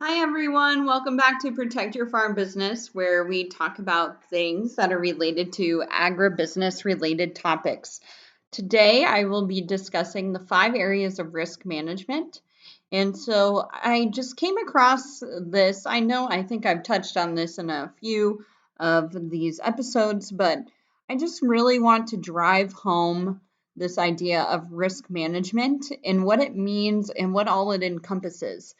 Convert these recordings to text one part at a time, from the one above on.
Hi everyone, welcome back to Protect Your Farm Business, where we talk about things that are related to agribusiness related topics. Today I will be discussing the 5 areas of risk management. And so I just came across this. I think I've touched on this in a few of these episodes, but I just really want to drive home this idea of risk management and what it means and what all it encompasses.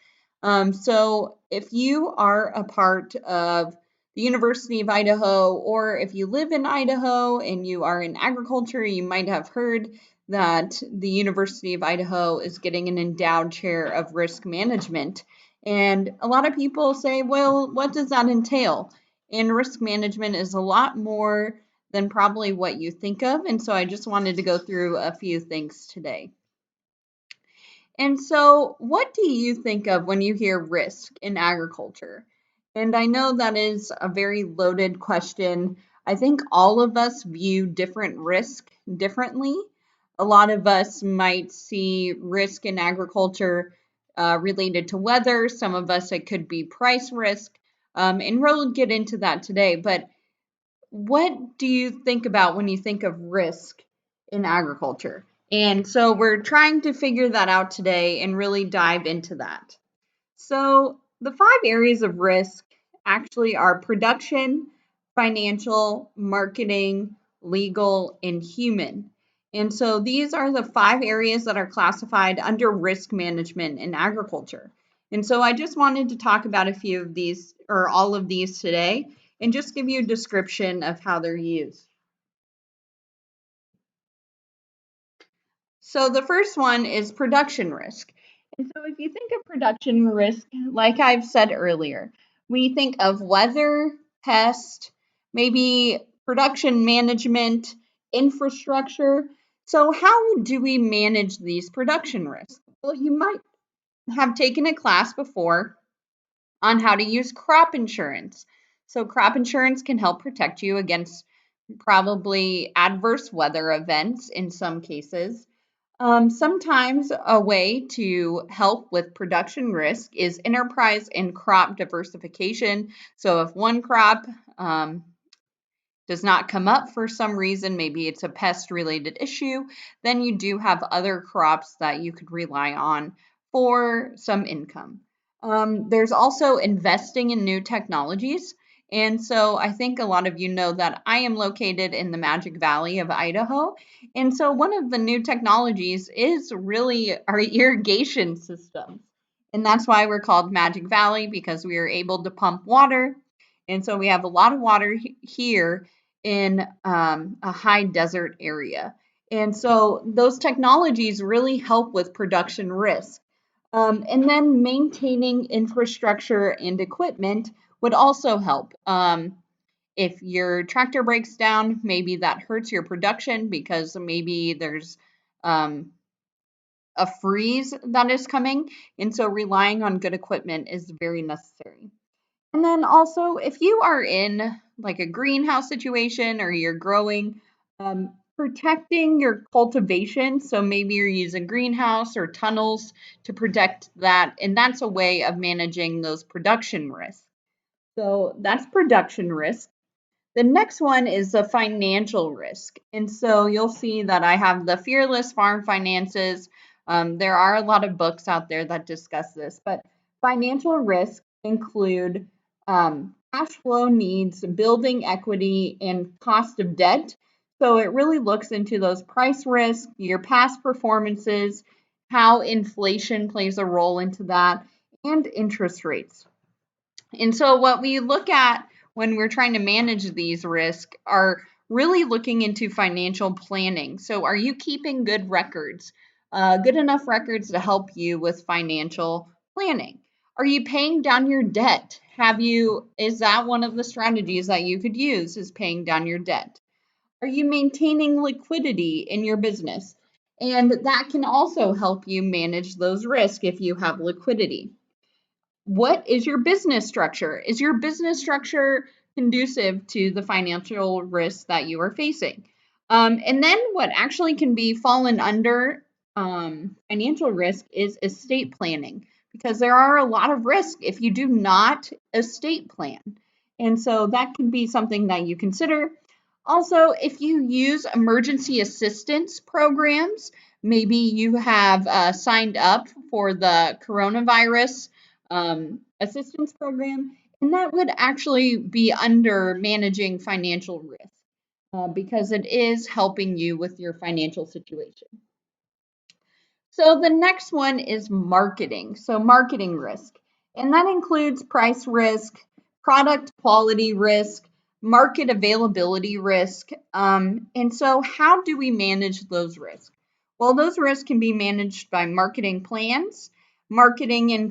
So if you are a part of the University of Idaho, or if you live in Idaho and you are in agriculture, you might have heard that the University of Idaho is getting an endowed chair of risk management. And a lot of people say, well, what does that entail? And risk management is a lot more than probably what you think of. And so I just wanted to go through a few things today. And so, what do you think of when you hear risk in agriculture? And I know that is a very loaded question. I think all of us view different risk differently. A lot of us might see risk in agriculture related to weather. Some of us, it could be price risk. And we'll get into that today. But what do you think about when you think of risk in agriculture? And so we're trying to figure that out today and really dive into that. So the 5 areas of risk actually are production, financial, marketing, legal, and human. And so these are the 5 areas that are classified under risk management in agriculture. And so I just wanted to talk about a few of these or all of these today and just give you a description of how they're used. So the first one is production risk. And so if you think of production risk, like I've said earlier, we think of weather, pest, maybe production management, infrastructure. So how do we manage these production risks? Well, you might have taken a class before on how to use crop insurance. So crop insurance can help protect you against probably adverse weather events in some cases. Sometimes a way to help with production risk is enterprise and crop diversification. So if one crop does not come up for some reason, maybe it's a pest related issue, then you do have other crops that you could rely on for some income. There's also investing in new technologies. And so I think a lot of you know that I am located in the Magic Valley of Idaho. And so one of the new technologies is really our irrigation systems. And that's why we're called Magic Valley, because we are able to pump water. And so we have a lot of water here in a high desert area. And so those technologies really help with production risk. And then maintaining infrastructure and equipment would also help. If your tractor breaks down, maybe that hurts your production because maybe there's a freeze that is coming. And so relying on good equipment is very necessary. And then also, if you are in like a greenhouse situation or you're growing, protecting your cultivation. So maybe you're using greenhouse or tunnels to protect that. And that's a way of managing those production risks. So that's production risk. The next one is the financial risk. And so you'll see that I have the Fearless Farm Finances. There are a lot of books out there that discuss this, but financial risks include cash flow needs, building equity, and cost of debt. So it really looks into those price risks, your past performances, how inflation plays a role into that, and interest rates. And so what we look at when we're trying to manage these risks are really looking into financial planning. So are you keeping good records, good enough records to help you with financial planning? Are you paying down your debt? Is that one of the strategies that you could use, is paying down your debt? Are you maintaining liquidity in your business? And that can also help you manage those risks if you have liquidity. What is your business structure? Is your business structure conducive to the financial risks that you are facing? And then what actually can be fallen under financial risk is estate planning, because there are a lot of risks if you do not estate plan. And so that can be something that you consider. Also, if you use emergency assistance programs, maybe you have signed up for the coronavirus assistance program, and that would actually be under managing financial risk because it is helping you with your financial situation. So the next one is marketing. So marketing risk, and that includes price risk, product quality risk, market availability risk. And so how do we manage those risks? Well, those risks can be managed by marketing plans, marketing and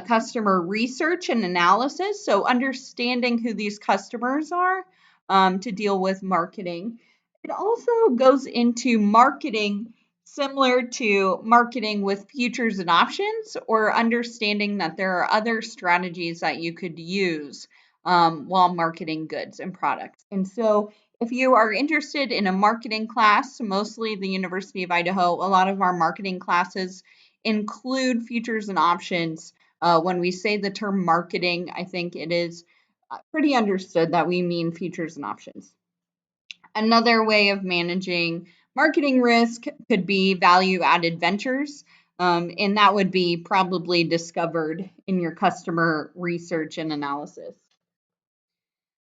customer research and analysis. So understanding who these customers are to deal with marketing. It also goes into marketing similar to marketing with futures and options, or understanding that there are other strategies that you could use while marketing goods and products. And so if you are interested in a marketing class, mostly the University of Idaho, a lot of our marketing classes include futures and options. When we say the term marketing, I think it is pretty understood that we mean futures and options. Another way of managing marketing risk could be value added ventures, and that would be probably discovered in your customer research and analysis.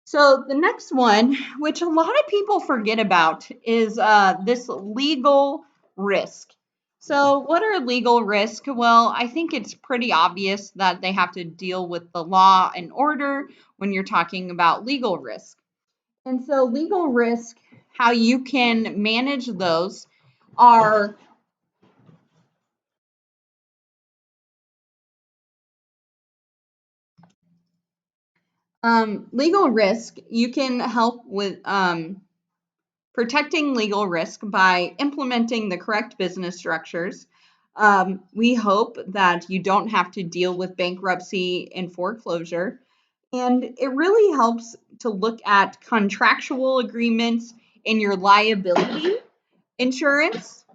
So the next one, which a lot of people forget about, is this legal risk. So what are legal risk? Well, I think it's pretty obvious that they have to deal with the law and order when you're talking about legal risk. And so legal risk, how you can manage those are legal risk. You can help with protecting legal risk by implementing the correct business structures. We hope that you don't have to deal with bankruptcy and foreclosure. And it really helps to look at contractual agreements in your liability insurance.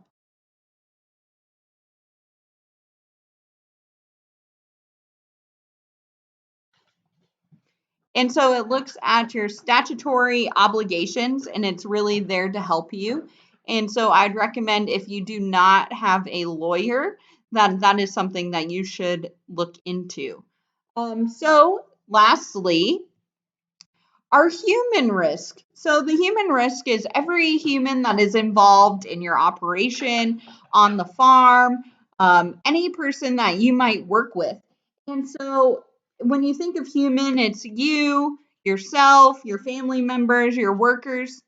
And so it looks at your statutory obligations, and it's really there to help you. And so I'd recommend, if you do not have a lawyer, that is something that you should look into. So lastly, our human risk. So the human risk is every human that is involved in your operation, on the farm, any person that you might work with. And so when you think of human, it's you, yourself, your family members, your workers.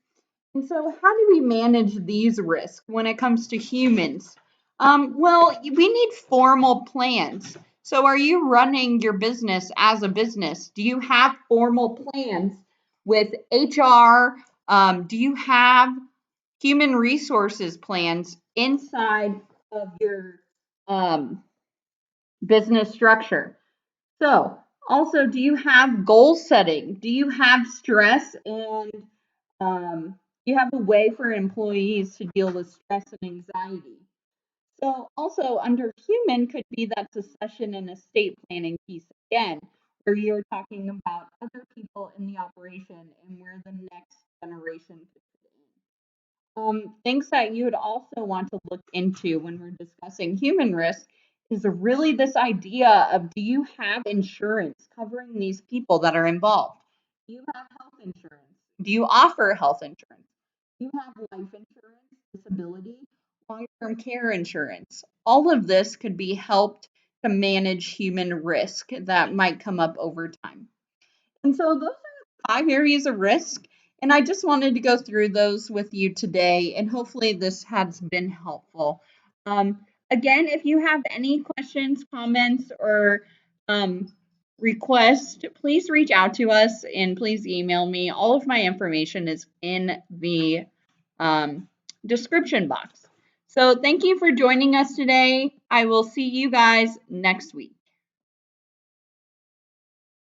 And so how do we manage these risks when it comes to humans? Well, we need formal plans. So are you running your business as a business? Do you have formal plans with HR? Do you have human resources plans inside of your um, business structure? So also, do you have goal setting? Do you have stress and you have a way for employees to deal with stress and anxiety? So also under human could be that succession and estate planning piece again, where you're talking about other people in the operation and where the next generation could fit in. Things that you would also want to look into when we're discussing human risk is really this idea of, do you have insurance covering these people that are involved? Do you have health insurance? Do you offer health insurance? Do you have life insurance, disability, long-term care insurance? All of this could be helped to manage human risk that might come up over time. And so those are 5 areas of risk. And I just wanted to go through those with you today, and hopefully this has been helpful. Again, if you have any questions, comments, or requests, please reach out to us and please email me. All of my information is in the description box. So thank you for joining us today. I will see you guys next week.